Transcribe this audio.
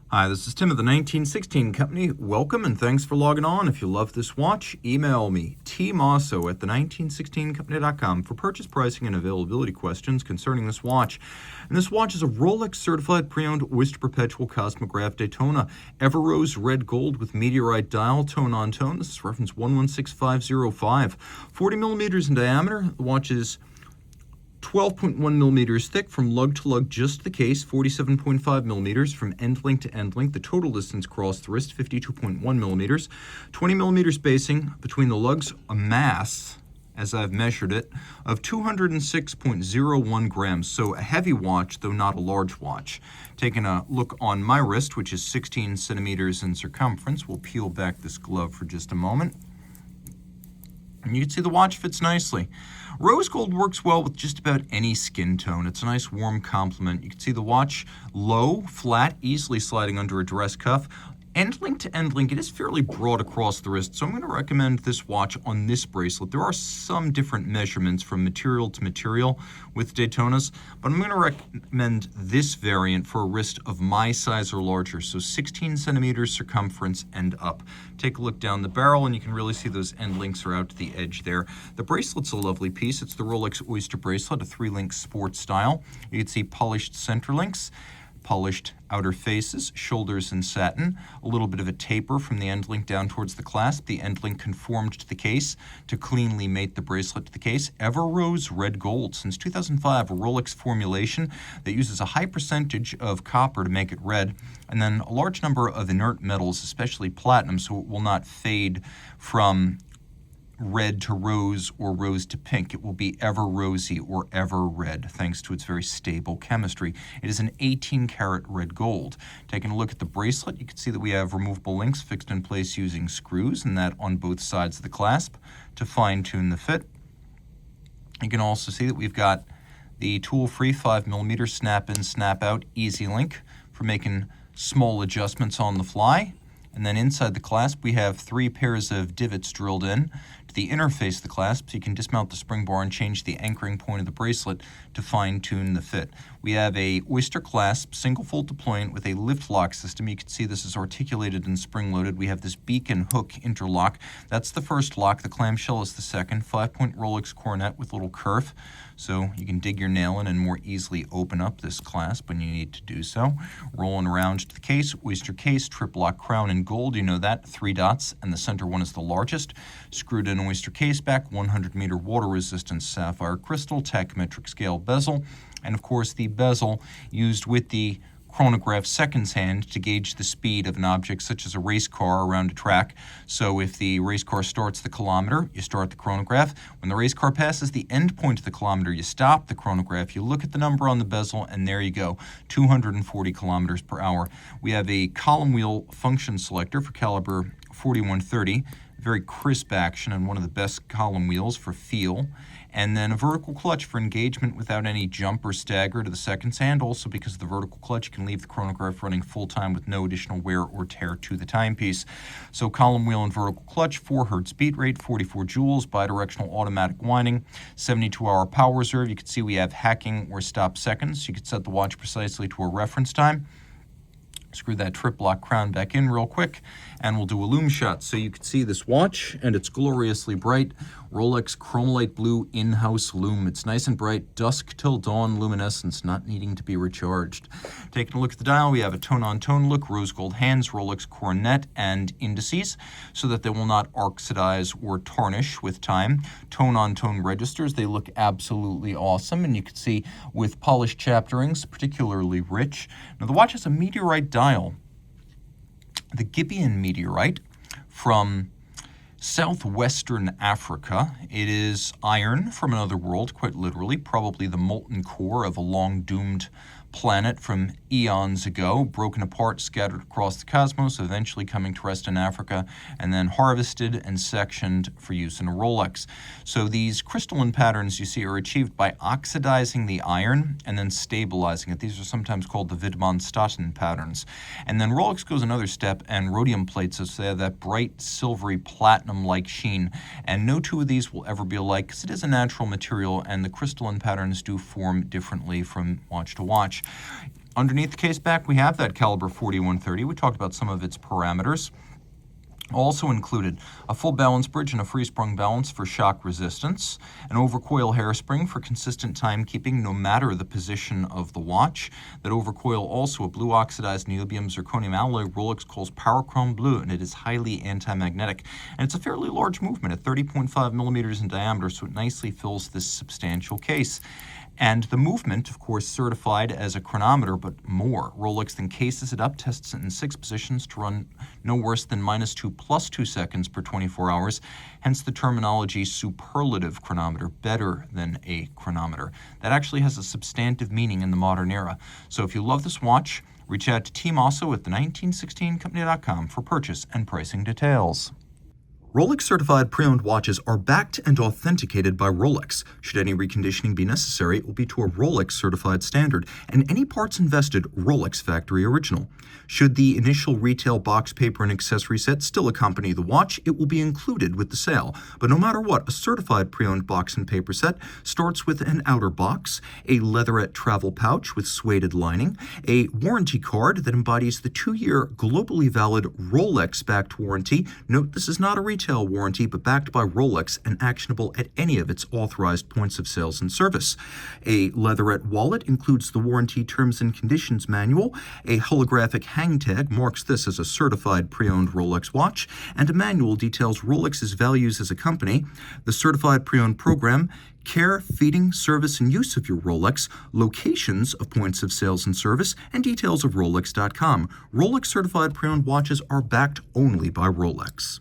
Hi, this is Tim of the 1916 Company. Welcome and thanks for logging on. If you love this watch, email me, Team Mosso at the1916company.com for purchase pricing and availability questions concerning this watch. And this watch is a Rolex Certified Pre-Owned Oyster Perpetual Cosmograph Daytona Everose red gold with Meteorite dial, tone on tone. This is reference 116505. 40 millimeters in diameter. The watch is 12.1 millimeters thick from lug to lug, just the case, 47.5 millimeters from end link to end link. The total distance across the wrist, 52.1 millimeters. 20 millimeter spacing between the lugs, a mass, as I've measured it, of 206.01 grams. So a heavy watch, though not a large watch. Taking a look on my wrist, which is 16 centimeters in circumference. We'll peel back this glove for just a moment. And you can see the watch fits nicely. Rose gold works well with just about any skin tone. It's a nice warm complement. You can see the watch low, flat, easily sliding under a dress cuff. End link to end link, it is fairly broad across the wrist, so I'm going to recommend this watch on this bracelet. There are some different measurements from material to material with Daytonas, but I'm going to recommend this variant for a wrist of my size or larger, so 16 centimeters circumference and up. Take a look down the barrel and you can really see those end links are out to the edge there. The bracelet's a lovely piece. It's the Rolex Oyster bracelet, a 3-link sport style. You can see polished center links, polished outer faces, shoulders in satin, a little bit of a taper from the end link down towards the clasp. The end link conformed to the case to cleanly mate the bracelet to the case. Everose red gold. Since 2005, a Rolex formulation that uses a high percentage of copper to make it red, and then a large number of inert metals, especially platinum, so it will not fade from red to rose or rose to pink. It will be ever rosy or ever red thanks to its very stable chemistry. It is an 18-karat red gold. Taking a look at the bracelet, you can see that we have removable links fixed in place using screws, and that on both sides of the clasp to fine-tune the fit. You can also see that we've got the tool-free 5mm snap-in, snap-out easy link for making small adjustments on the fly. And then inside the clasp, we have 3 pairs of divots drilled in to the inner face of the clasp, so you can dismount the spring bar and change the anchoring point of the bracelet to fine-tune the fit. We have a Oyster clasp, single-fold deployment with a lift lock system. You can see this is articulated and spring-loaded. We have this beacon hook interlock. That's the first lock. The clamshell is the second. 5-point Rolex coronet with a little kerf, so you can dig your nail in and more easily open up this clasp when you need to do so. Rolling around to the case, Oyster case, trip lock crown in gold, you know that, 3 dots, and the center one is the largest. Screwed in Oyster case back, 100-meter water resistance sapphire crystal, tachymetric scale bezel, and of course the bezel used with the chronograph seconds hand to gauge the speed of an object such as a race car around a track. So if the race car starts the kilometer, you start the chronograph. When the race car passes the end point of the kilometer, you stop the chronograph. You look at the number on the bezel, and there you go, 240 kilometers per hour. We have a column wheel function selector for caliber 4130, very crisp action and one of the best column wheels for feel. And then a vertical clutch for engagement without any jump or stagger to the seconds hand. Also, because of the vertical clutch, you can leave the chronograph running full-time with no additional wear or tear to the timepiece. So column wheel and vertical clutch, 4 Hz beat rate, 44 joules, bidirectional automatic winding, 72-hour power reserve. You can see we have hacking or stop seconds. You can set the watch precisely to a reference time. Screw that trip lock crown back in real quick, and we'll do a lume shot so you can see this watch, and it's gloriously bright. Rolex Chromolite Blue in-house lume. It's nice and bright, dusk till dawn luminescence, not needing to be recharged. Taking a look at the dial, we have a tone-on-tone look, rose gold hands, Rolex coronet, and indices, so that they will not oxidize or tarnish with time. Tone-on-tone registers, they look absolutely awesome, and you can see with polished chapterings, particularly rich. Now the watch has a Meteorite dial, the Gibeon Meteorite from southwestern Africa. It is iron from another world, quite literally, probably the molten core of a long-doomed planet from eons ago, broken apart, scattered across the cosmos, eventually coming to rest in Africa, and then harvested and sectioned for use in a Rolex. So these crystalline patterns you see are achieved by oxidizing the iron and then stabilizing it. These are sometimes called the Wittmann-Statten patterns. And then Rolex goes another step and rhodium plates us. They have that bright, silvery, platinum-like sheen. And no two of these will ever be alike because it is a natural material and the crystalline patterns do form differently from watch to watch. Underneath the case back, we have that caliber 4130. We talked about some of its parameters. Also included a full balance bridge and a free-sprung balance for shock resistance, an overcoil hairspring for consistent timekeeping no matter the position of the watch. That overcoil also a blue oxidized niobium zirconium alloy Rolex calls Power Chrome Blue, and it is highly anti-magnetic. And it's a fairly large movement at 30.5 millimeters in diameter, so it nicely fills this substantial case. And the movement, of course, certified as a chronometer, but more. Rolex then cases it up, tests it in 6 positions to run no worse than -2 + 2 seconds per 24 hours, hence the terminology superlative chronometer, better than a chronometer. That actually has a substantive meaning in the modern era. So if you love this watch, reach out to Team Mosso at the1916company.com for purchase and pricing details. Rolex Certified Pre-Owned watches are backed and authenticated by Rolex. Should any reconditioning be necessary, it will be to a Rolex Certified standard, and any parts invested Rolex Factory Original. Should the initial retail box, paper, and accessory set still accompany the watch, it will be included with the sale. But no matter what, a certified pre-owned box and paper set starts with an outer box, a leatherette travel pouch with suede lining, a warranty card that embodies the 2-year globally valid Rolex-backed warranty. Note this is not a retail warranty, but backed by Rolex and actionable at any of its authorized points of sales and service. A leatherette wallet includes the warranty terms and conditions manual. A holographic hang tag marks this as a certified pre-owned Rolex watch, and a manual details Rolex's values as a company, the certified pre-owned program, care, feeding, service, and use of your Rolex, locations of points of sales and service, and details of Rolex.com. Rolex certified pre-owned watches are backed only by Rolex.